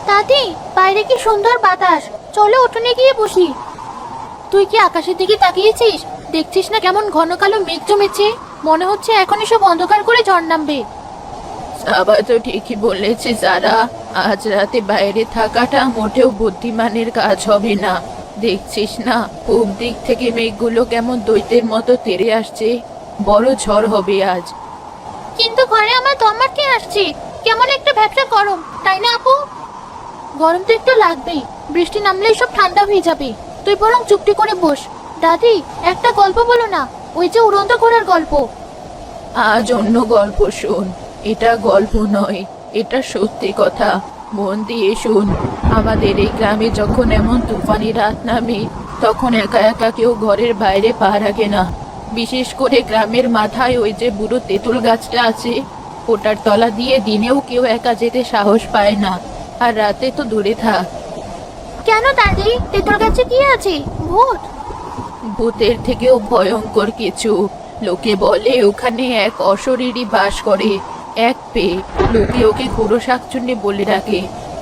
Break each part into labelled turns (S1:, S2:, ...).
S1: দাদি, বাইরে কি সুন্দর বাতাস, চলো উঠোনে গিয়ে বসি। তুই কি আকাশের দিকে তাকিয়েছিস? দেখছিস না কেমন ঘন কালো মেঘ জমেছে? মনে হচ্ছে এখন এসব অন্ধকার করে ঝড় নামবে।
S2: সাবা তো ঠিকই বলেছে যারা, আজ রাতে বাইরে থাকাটা মোটেও বুদ্ধিমানের কাজ হবে না। দেখছিস না পূব দিক থেকে মেঘগুলো কেমন দৈত্যের মতো তেড়ে আসছে। বড় ঝড় হবে আজ।
S1: কিন্তু ঘরে আমার দম আটকে আসছে, কেমন একটা ভ্যাপসা গরম, তাই না আপু? গরম তো একটু লাগবেই, বৃষ্টি নামলেই সব ঠান্ডা হয়ে যাবে। তুই বরং চুপটি করে বস। দাদি, একটা গল্প বলো না, ওই যে উড়ন্ত ঘোড়ার গল্প।
S2: আজ অন্য গল্প শোন। এটা গল্প নয়, এটা সত্যি কথা। মন দিয়ে শুন। আমাদের এই গ্রামে যখন এমন তুফানি রাত নামে, তখন একা একা কেউ ঘরের বাইরে পা রাখে না। বিশেষ করে গ্রামের মাথায় ওই যে বুড়ো তেঁতুল গাছটা আছে, ওটার তলা দিয়ে দিনেও কেউ একা যেতে সাহস পায় না, আর রাতে তো দূরে থাক।
S1: কেন দাদি, তেঁতুল গাছে কি আছে? ভূত?
S2: ভূতের থেকেও ভয়ঙ্কর কিছু। লোকে বলে ওখানে এক অশরীরী বাস করে, এক পেয়ে। লোকে ওকে খুড়ো শাকচুন্নি বলে ডাকে।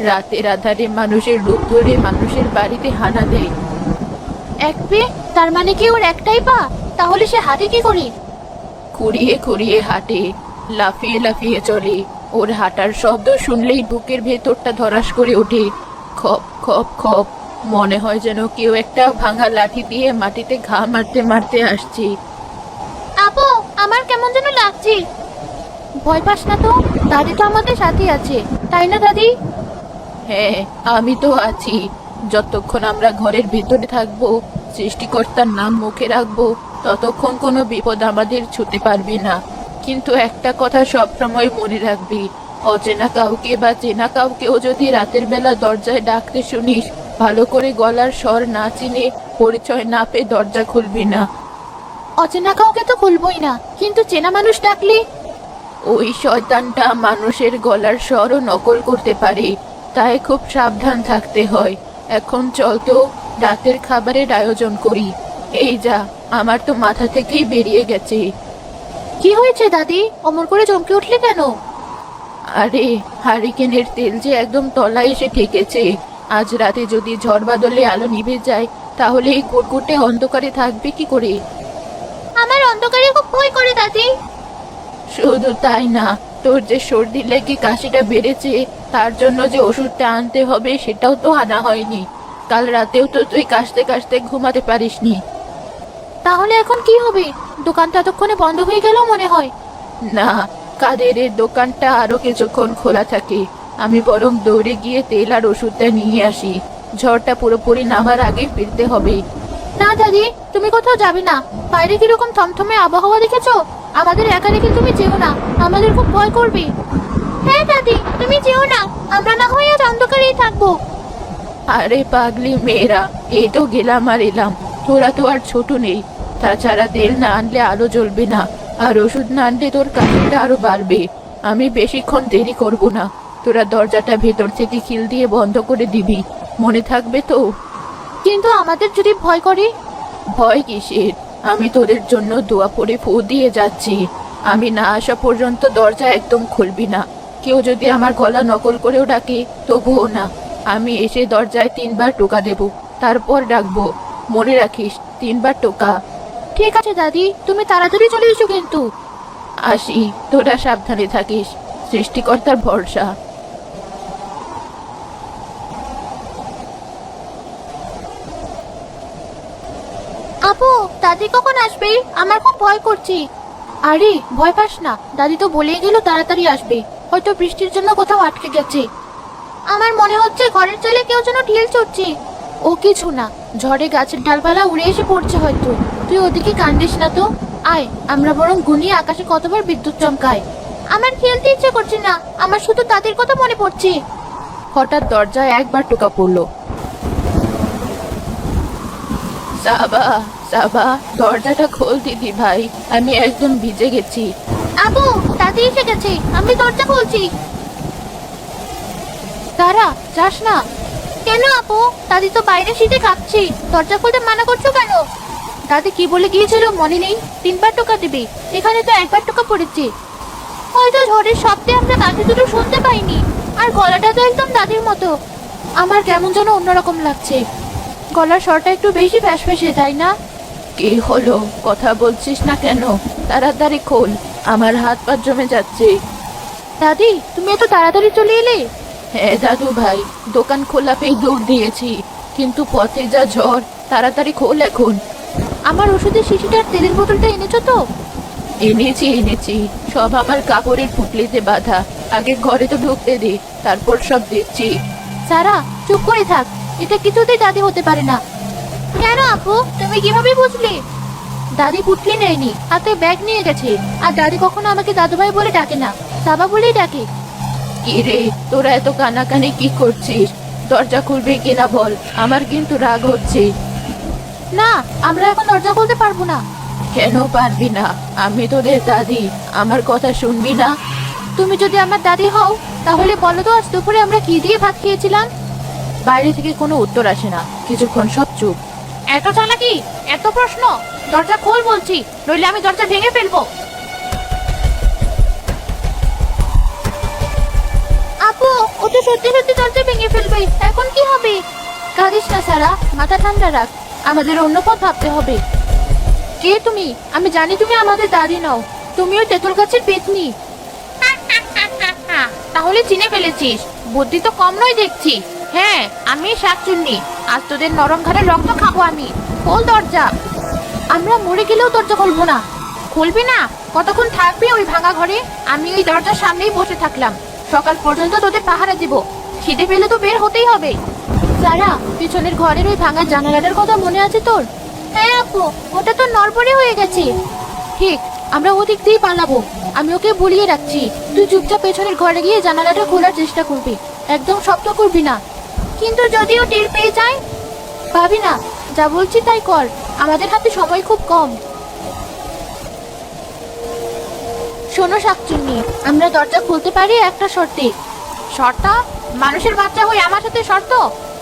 S2: রাতের আধারে মানুষের রূপ ধরে মানুষের বাড়িতে হানা দেয়।
S1: এক পেয়ে? তার মানে কি ওর একটাই পা? তাহলে সে হাঁটে কি করে?
S2: খুঁড়িয়ে খুঁড়িয়ে হাঁটে, লাফিয়ে লাফিয়ে চলে। ওর হাঁটার শব্দ শুনলেই বুকের ভেতরটা ধরাস করে ওঠে। খপ খপ খপ, মনে হয় যেন কেউ একটা ভাঙা লাঠি দিয়ে মাটিতে ঘা মারতে মারতে আসছে।
S1: আপু, আমার কেমন যেন লাগছে। ভয় পাস না তো, দাদি তো আমাদের সাথে আছে, তাই না দাদি?
S2: হ্যাঁ, আমি তো আছি। যতক্ষণ আমরা ঘরের ভিতরে থাকবো, সৃষ্টিকর্তার নাম মুখে রাখবো, ততক্ষণ কোনো বিপদ আমাদের ছুঁতে পারবে না। কিন্তু একটা কথা সবসময় মনে রাখবি, অচেনা কাউকে বা চেনা কাউকেও যদি রাতের বেলা দরজায় ডাকতে শুনিস, ভালো করে গলার স্বর না চিনে, পরিচয় না পেয়ে দরজা খুলবি না।
S1: অচেনা কাউকে তো খুলবই না, কিন্তু চেনা মানুষ ডাকলে?
S2: ওই শয়তানটা মানুষের গলার স্বরও নকল করতে পারে, তাই খুব সাবধান থাকতে হয়। এখন চল তো, রাতের খাবারের আয়োজন করি। এই যা, আমার তো মাথা থেকেই বেরিয়ে গেছে।
S1: কি হয়েছে দাদি, অমর করে চমকে উঠলে কেন?
S2: আরে, হারিকেনের তেল যে একদম তলায় এসে ঠেকেছে। আজ রাতে যদি ঝড় বাদলে আলো নিভে যায়, তাহলে এই কুটকুটে অন্ধকারে থাকবে কি করে?
S1: আমার অন্ধকারে খুব ভয় করে দাদি।
S2: শুধু তাই না, তোর যে সর্দি লেগে কাশিটা বেড়েছে, তার জন্য যে ওষুধটা আনতে হবে সেটাও তো আনা হয়নি। কাল রাতেও তো তুই কাশতে কাশতে ঘুমাতে পারিসনি।
S1: তাহলে এখন কি হবে? দোকানটা এতক্ষণে বন্ধ হয়ে গেল মনে হয়।
S2: না, কাদেরের দোকানটা আরো কিছুক্ষণ খোলা থাকে। আমি বরং দৌড়ে গিয়ে তেল আর ওষুধটা নিয়ে আসি। ঝড়টা পুরোপুরি নামার আগে ফিরতে হবে।
S1: না দাদি, তুমি কোথাও যাবে না। বাইরে কিরকম থমথমে আবহাওয়া দেখেছো? আমাদের একা রেখে তুমি যেও না, আমাদের খুব ভয় করবে। হ্যাঁ দাদি, তুমি যেও না, আমরা না হয় আজ অন্ধকারেই থাকবো।
S2: আরে পাগলি মেয়েরা, এই তো গেলাম আর এলাম। তোরা তো আর ছোট নেই। তাছাড়া তেল না আনলে আলো জ্বলবে না, আর ওষুধ না আনলে তোর কাশিটা আরো বাড়বে। আমি বেশিক্ষণ দেরি করব না। তোরা দরজাটা ভেতর থেকে খিল দিয়ে বন্ধ করে দিবি, মনে থাকবে তো?
S1: কিন্তু আমাদের যদি ভয় করে?
S2: ভয় কিসের? আমি তোদের জন্য দোয়া পড়ে ফু দিয়ে যাচ্ছি। আমি না আসা পর্যন্ত দরজা একদম খুলবি না। কেউ যদি আমার গলা নকল করেও ডাকে, তবুও না। আমি এসে দরজায় 3বার টোকা দেব, তারপর ডাকবো। মনে রাখিস, 3বার টোকা।
S1: ঠিক আছে দাদি, তুমি তাড়াতাড়ি চলে এসো কিন্তু।
S2: আসি, তোরা সাবধানে থাকিস। সৃষ্টিকর্তার ভরসা।
S1: আপু, দাদি কখন আসবে? আমার খুব ভয় করছে। আরে ভয় পাস না, দাদি তো বলেই গেল তাড়াতাড়ি আসবে। হয়তো বৃষ্টির জন্য কোথাও আটকে গেছে। আমার মনে হচ্ছে ঘরের চালে কেউ যেন ঢিল চড়ছে। ও কিছু না, ঝড়ে গাছের ডালপালা উড়ে এসে পড়ছে হয়তো। তুই ওদিকে কান্দিস না তো। আয়, আমরা বরং গুনিয়ে আকাশে কতবার বিদ্যুৎ চমকায়। আমার খেলতে ইচ্ছে করছে না, আমার শুধু দাদির কথা মনে পড়ছে।
S2: হঠাৎ দরজায় একবার টোকা পড়লো। সাবা, সাবা, দরজাটা খোল দিদি ভাই, আমি একদম ভিজে গেছি।
S1: আপু, দাদি এসে গেছে, আমি দরজা খুলছি। দাঁড়া, যাস না। কেন আপু? দাদি তো বাইরে শীতে কাঁপছে, দরজা খুলতে মানা করছো কেন? দাদি কি বলে গিয়েছিল মনে নেই? 3বার টোকা দেবে, এখানে তো 1বার টোকা পড়েছে। হয়তো ঝড়ের শব্দে আমরা কাছে দুটো শুনতে পাইনি। আর গলাটা তো একদম দাদির মতো। আমার কেমন যেন অন্যরকম লাগছে। গলার স্বরটা একটু বেশি ফ্যাসফ্যাসে, তাই না?
S2: কি হলো, কথা বলছিস না কেন? তাড়াতাড়ি খোল, আমার হাত পা জমে যাচ্ছে।
S1: দাদি, তুমি এত তাড়াতাড়ি চলে এলে?
S2: হ্যাঁ দাদু ভাই, দোকান খোলা পেয়ে দৌড় দিয়েছি, কিন্তু পথে যা ঝড়। তাড়াতাড়ি খোল এখন।
S1: আমার ওষুধের শিশিটার তেলের বোতলটা এনেছো তো?
S2: এনেছি, সব আমার কাপড়ের পুটলিতে বাঁধা। আগে ঘরে তো ঢুকতে দে, তারপর সব দিচ্ছি।
S1: সারা, চুপ করে থাক। এটা কিছুতেই দাদি হতে পারে না। কেন আপু, তুমি কিভাবে বুঝলে? দাদি পুটলি নেয়নি, হাতে ব্যাগ নিয়ে গেছে। আর দাদি কখনো আমাকে দাদুভাই বলে ডাকে না, বাবা বলেই ডাকে।
S2: কি রে, তোরা এত কানাকানি কি করছিস? দরজা খুলবে কিনা বল, আমার কিন্তু রাগ হচ্ছে।
S1: না, আমরা এখন দরজা খুলতে পারবো না।
S2: কেন পারবি না? আমি তোদের দাদি, আমার কথা শুনবি না?
S1: তুমি যদি আমার দাদি হও, তাহলে বলো তো আজ দুপুরে আমরা কি দিয়ে ভাত খেয়েছিলাম?
S2: বাইরে থেকে কোনো উত্তর আসে না, কিছুক্ষণ সব চুপ।
S1: এত চালাকি, এত প্রশ্ন! দরজা খোল বলছি, নইলে আমি দরজা ভেঙে ফেলবো। আপু, ও তো সত্যি সত্যি দরজা ভেঙে ফেলবে। এখন কি হবে? কাঁদিস না সারা, মাথা ঠান্ডা রাখ। আমাদের অন্য পথ ভাবতে হবে। কে তুমি? আমি জানি তুমি আমাদের দাদি নও, তুমি ওই তেঁতুল গাছের পেতনি। তাহলে চিনে ফেলেছিস? বুদ্ধি তো কম নয় দেখছি। হ্যাঁ, আমি শাকচুন্নি। আজ তোদের নরম ঘাড়ের রক্ত খাবো আমি। খোল দরজা। আমরা মরে গেলেও দরজা খুলবো না। খুলবি না? কতক্ষণ থাকবি ওই ভাঙা ঘরে? আমি ওই দরজার সামনেই বসে থাকলাম। সকাল পর্যন্ত তোদের পাহারা দিব। খিদে পেলে তো বের হতেই হবে। সারা, পিছনের ঘরের ওই ভাঙা জানালাটার কথা মনে আছে তোর? হ্যাঁ আপু, ওটা তো নড়বড়ে হয়ে গেছে। ঠিক, আমরা ওদিক দিয়ে পালাবো। আমি ওকে বলিয়ে রাখছি, তুই চুপচাপ পেছনের ঘরে গিয়ে জানালাটা খোলার চেষ্টা করবি। একদম শব্দ করবি না। কিন্তু যদিও টের পেয়ে যায়? ভাবি না, যা বলছি তাই কর। আমাদের হাতে সময় খুব কম। শোনো শাকচুন্নি, আমরা দরজা খুলতে পারি একটা শর্তে। শর্ত? মানুষের বাচ্চা হয়ে আমার সাথে শর্ত?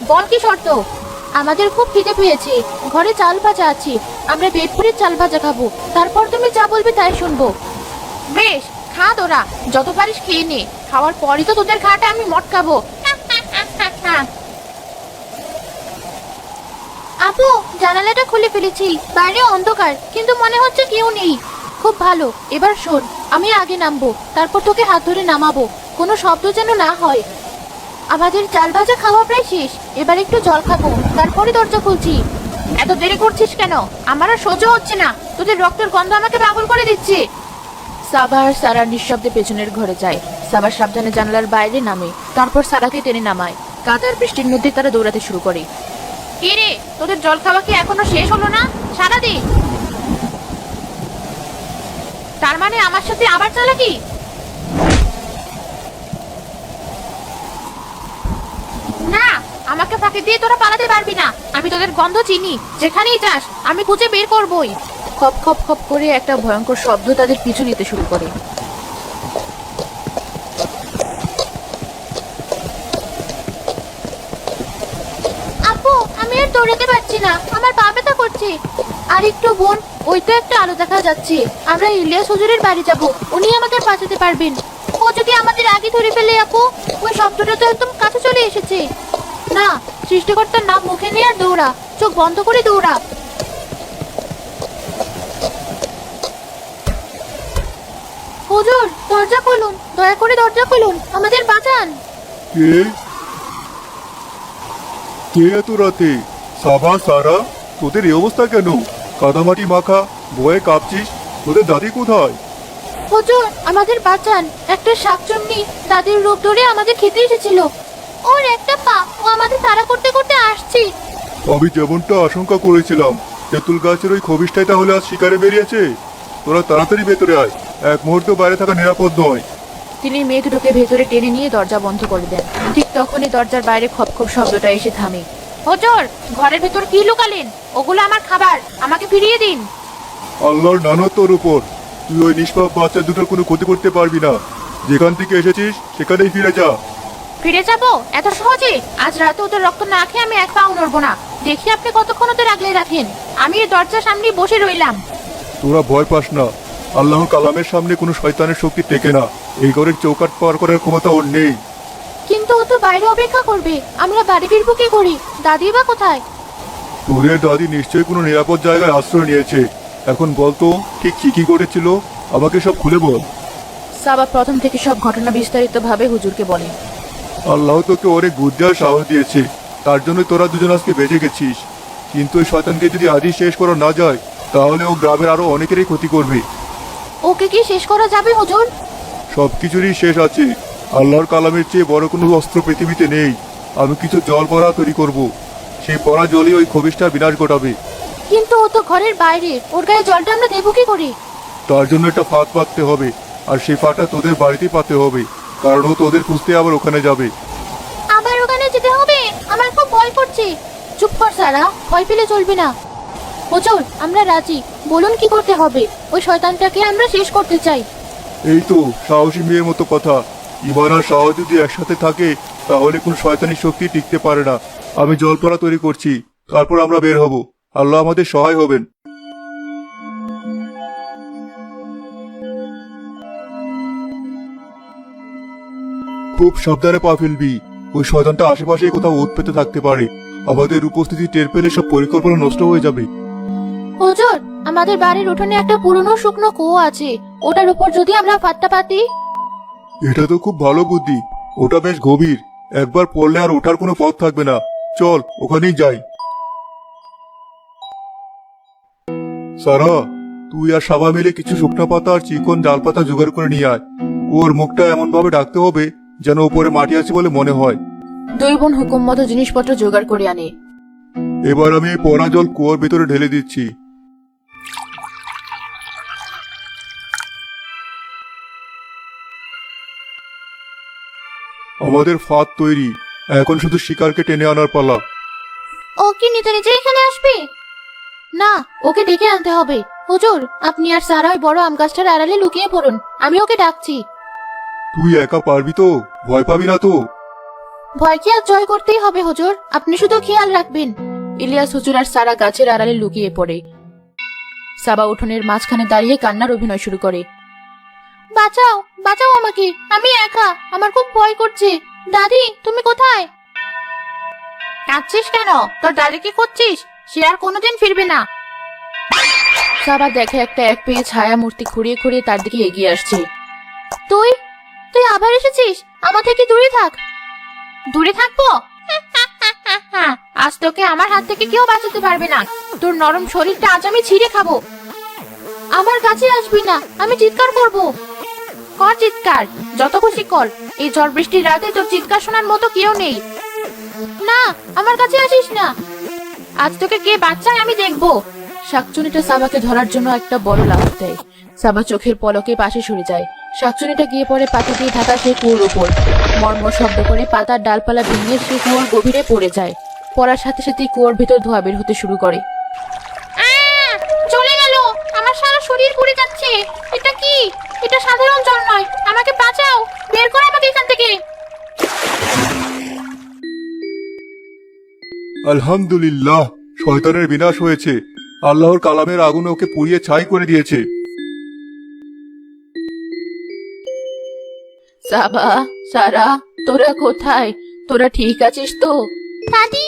S1: বল কি শর্ত? আমাদের খুব খিদে পেয়েছে, ঘরে চাল ভাজা আছে। আমরা পেট ভরে চাল ভাজা খাবো, তারপর তুমি যা বলবে তাই শুনবো। বেশ, খা তোরা, যত পারিস খেয়ে নে। খাওয়ার পরই তো তোদের খাটা আমি মটকাবো। আপু, জানালাটা খুলে ফেলেছি। বাইরে অন্ধকার, কিন্তু মনে হচ্ছে কেউ নেই। খুব ভালো, এবার শোন। আমি আগে নামবো, তারপর তোকে হাত ধরে নামাবো। কোনো শব্দ যেন না হয়। আমাদের চাল ভাজা খাওয়া প্রায় শেষ। এবার একটু জল খাবো, তারপরে দরজা খুলছি। এত দেরি করছিস কেন? আমার আর সহ্য হচ্ছে না। তোদের রক্তের গন্ধ আমাকে পাগল করে দিচ্ছে।
S2: সাবা আর সারা নিঃশব্দে পেছনের ঘরে যায়। সাবা সাবধানে জানালার বাইরে নামে, তারপর সারাকে টেনে নামায়। কাদার বৃষ্টির মধ্যে তারা দৌড়াতে শুরু করে।
S1: কে রে, তোদের জল খাওয়া কি এখনো শেষ হলো না? সারা দে। তার মানে আমার সাথে আবার চালাকি? না, আমাকে ফাঁকি দিয়ে তোরা পালাতে পারবি না। আমি তোদের গন্ধ চিনি, যেখানেই যাস আমি খুঁজে বের করবই।
S2: খপ খপ খপ করে একটা ভয়ঙ্কর শব্দ তাদের পিছু নিতে শুরু করে।
S1: আপু, আমি আর দৌড়াতে পারছি না, আমার পা ব্যথা করছে। আর একটু বোন, ওই তো একটা আলো দেখা যাচ্ছে। আমরা ইলিয়াস হুজুরের বাড়ি যাব, উনি আমাদের বাঁচাতে পারবেন। ও যদি আমাদের আগে ধরে ফেলে আপু, ওই শব্দটা তো একদম কাছে চলে এসেছে। না, সৃষ্টিকর্তার নাম মুখে নিয়ে আর দৌড়া, চোখ বন্ধ করে দৌড়া। হুজুর, দরজা খুলুন, দয়া করে দরজা খুলুন, আমাদের বাঁচান।
S3: কে কে এত রাতে? সাবা, সারা, তোদের এই অবস্থা কেন? কাদামাটি মাখা, ভয়ে কাঁপছিস। তোদের দাদি কোথায়?
S1: হুজুর, আমাদের বাঁচান। একটা শাকচুন্নি দাদির রূপ ধরে আমাদের খেতে এসেছিল। ওর একটা পা, ও আমাদের তাড়া করতে করতে আসছে।
S3: আমি যেমনটা আশঙ্কা করেছিলাম, তেঁতুল গাছের ওই খবিশটাই তাহলে আজ শিকারে বেরিয়েছে। তোরা তাড়াতাড়ি ভেতরে আয়, এক মুহূর্ত বাইরে থাকা নিরাপদ নয়।
S2: তিনি মেয়ে দুটোকে ভেতরে টেনে নিয়ে দরজা বন্ধ করে দেন। ঠিক তখনই দরজার বাইরে খপ খপ শব্দটা এসে থামে।
S1: হুজুর, ঘরের ভেতর কি লুকালেন? ওগুলো আমার খাবার, আমাকে ফিরিয়ে দিন।
S3: আল্লাহর নানত তোর উপর। তুই ওই নিষ্পাপ বাচ্চা দুটোর কোনো ক্ষতি করতে পারবি না। যেখান থেকে এসেছিস সেখানেই ফিরে যা।
S1: ফিরে যাব এত সহজে? আজ রাতে ওদের রক্ত না খেয়ে আমি এক পাও নড়বো না। দেখি আপনি কতক্ষণ ওদের আগলে রাখেন। আমি এই দরজার সামনে বসে রইলাম।
S3: তোরা ভয় পাস না। আল্লাহর কালামের সামনে কোনো শয়তানের শক্তি টেকে না। এই ঘরের চৌকাট পার করার ক্ষমতা ওর নেই।
S1: কিন্তু ও তো বাইরে অপেক্ষা করবে, আমরা বাড়ি ফিরবো কি করি? দাদি বা কোথায়?
S3: তোদের দাদি নিশ্চয়ই কোনো নিরাপদ জায়গায় আশ্রয় নিয়েছে। এখন বলতো ঠিক কি কি করেছিল, আমাকে সব খুলে বল।
S2: সাবা প্রথম থেকে সব ঘটনা বিস্তারিতভাবে হুজুরকে বলে।
S3: আল্লাহ তোকে অনেক বুদ্ধি আর সাহস দিয়েছে, তার জন্য তোরা দুজন আজকে বেঁচে গেছিস। কিন্তু ওই শয়তানকে যদি আজই শেষ করা না যায়, তাহলে ও গ্রামের আরো অনেকেরই ক্ষতি করবে।
S1: ওকে কি শেষ করা যাবে হুজুর?
S3: সবকিছুরই শেষ আছে। আল্লাহর কালামের চেয়ে বড় কোনো অস্ত্র পৃথিবীতে নেই। আমি কিছু জল পড়া তৈরি করব, সেই পড়া জলই ওই খবিশটার বিনাশ ঘটাবে।
S1: কিন্তু ও তো ঘরের বাইরে, ওর গায়ে জলটা আমরা দেবো কি করে?
S3: তার জন্য একটা ফাঁদ পাততে হবে, আর সেই ফাঁদটা তোদের বাড়িতেই পাততে হবে, কারণ ও তোদের খুঁজতে আবার ওখানে যাবে।
S1: আবার ওখানে যেতে হবে? আমার খুব ভয় করছে। চুপ কর সারা, ভয় পেলে চলবে না। হুজুর, আমরা রাজি, বলুন কি করতে হবে? ওই শয়তানটাকে আমরা শেষ করতে চাই।
S3: এই তো সাহসী মেয়ের মতো কথা। ইমান আর সাহস যদি একসাথে থাকে, তাহলে কোন শয়তানি শক্তি টিকতে পারে না। আমি জলপড়া তৈরি করছি, তারপর আমরা বের হব। আল্লাহ আমাদের সহায় হবেন। খুব সাবধানে পা ফেলবি, ওই শয়তানটা আশেপাশে কোথাও ওত পেতে থাকতে পারে। আমাদের উপস্থিতি টের পেলে সব পরিকল্পনা নষ্ট হয়ে যাবে।
S1: হুজুর, আমাদের বাড়ির উঠোনে একটা পুরনো শুকনো কুয়ো আছে, ওটার উপর যদি আমরা ফাঁদটা পাতি।
S3: এটা তো খুব ভালো বুদ্ধি। ওটা বেশ গভীর, একবার পড়লে আর ওঠার কোনো পথ থাকবে না। চল ওখানেই যাই। সারা, তুই আর সাবা মিলে কিছু শুকনো পাতা আর চিকন ডাল পাতা জোগাড় করে নিয়ে আয়। ওর মুখটা এমন ভাবে ডাকতে হবে যেন উপরে মাটি আছে বলে মনে হয়।
S2: দুই বোন হুকুম মতো জিনিসপত্র জোগাড় করে আনে।
S3: এবার আমি এই পড়া জল কুয়োর ভিতরে ঢেলে দিচ্ছি। আমাদের ফাঁদ তৈরি, এখন শুধু শিকারকে টেনে আনার পালা।
S1: ও কি নিজে নিজে এখানে আসবে? না, ওকে ডেকে আনতে হবে। হুজুর, আপনি আর সারা ওই বড় আম গাছটার আড়ালে লুকিয়ে পড়ুন, আমি ওকে ডাকছি।
S3: তুই একা পারবি তো? ভয় পাবি না তো?
S1: ভয়কে আর জয় করতেই হবে হুজুর, আপনি শুধু খেয়াল রাখবেন।
S2: ইলিয়াস হুজুর আর সারা গাছের আড়ালে লুকিয়ে পড়ে। সাবা উঠোনের মাঝখানে দাঁড়িয়ে কান্নার অভিনয় শুরু করে।
S1: বাঁচাও, বাঁচাও আমাকে, আমি একা, আমার খুব ভয় করছে। দাদি, তুমি কোথায়? কাঁদছিস কেন? তোর দাদিকে খুঁজছিস? সে আর কোনোদিন ফিরবে না।
S2: সাবা দেখে একটা এক পেয়ে ছায়া মূর্তি খুঁড়িয়ে খুঁড়িয়ে তার দিকে এগিয়ে আসছে।
S1: তুই তুই আবার এসেছিস? আমার থেকে দূরে থাক। দূরে থাকবো? আজ তোকে আমার হাত থেকে কেউ বাঁচাতে পারবে না। তোর নরম শরীরটা আজ আমি ছিঁড়ে খাবো। আমার কাছে আসবি না, আমি চিৎকার করব। কর চিৎকার, যত খুশি কর। এই ঝড় বৃষ্টির রাতে তোর চিৎকার শোনার মতো কেউ নেই। না, আমার কাছে আসিস না। আজ তোকে কে বাচ্চায় আমি দেখবো।
S2: শাকচুনিটা সাবাকে ধরার জন্য একটা বড় লাফ দেয়। সাবা চোখের পলকে পাশে সরে যায়। শাকচুনিটা গিয়ে পড়ে পাতা দিয়ে ঢাকা সেই কুয়োর উপর। মর্মর শব্দ করে পাতার ডালপালা ভেঙে সে কুয়োর গভীরে পড়ে যায়। পড়ার সাথে সাথে কুয়োর ভিতর ধোঁয়া বের হতে শুরু করে।
S1: চলে গেল, আমার সারা শরীর পুড়ে যাচ্ছে। এটা কি? এটা সাধারণ জল নয়, আমাকে বাঁচাও, বের করো আমাকে এখান থেকে।
S3: আলহামদুলিল্লাহ, শয়তানের বিনাশ হয়েছে। আল্লাহর কালামের আগুন ওকে পুড়িয়ে ছাই করে দিয়েছে।
S2: সাবা, সারা, তোরা কোথায়? তোরা ঠিক আছিস তো?
S1: দাদি,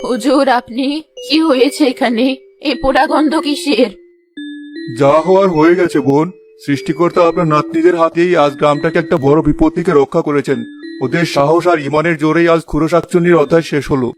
S2: হুজুর, আপনি? কি হয়েছে এখানে? এই পোড়া গন্ধ কিসের?
S3: যা হওয়ার হয়ে গেছে বোন। সৃষ্টিকর্তা আপনার নাতনিদের হাতেই আজ গ্রামটাকে একটা বড় বিপদ থেকে রক্ষা করেছেন। ওদের সাহস আর ইমানের জোরেই আজ খুরো শাকচুন্নির অধ্যায় শেষ হলো।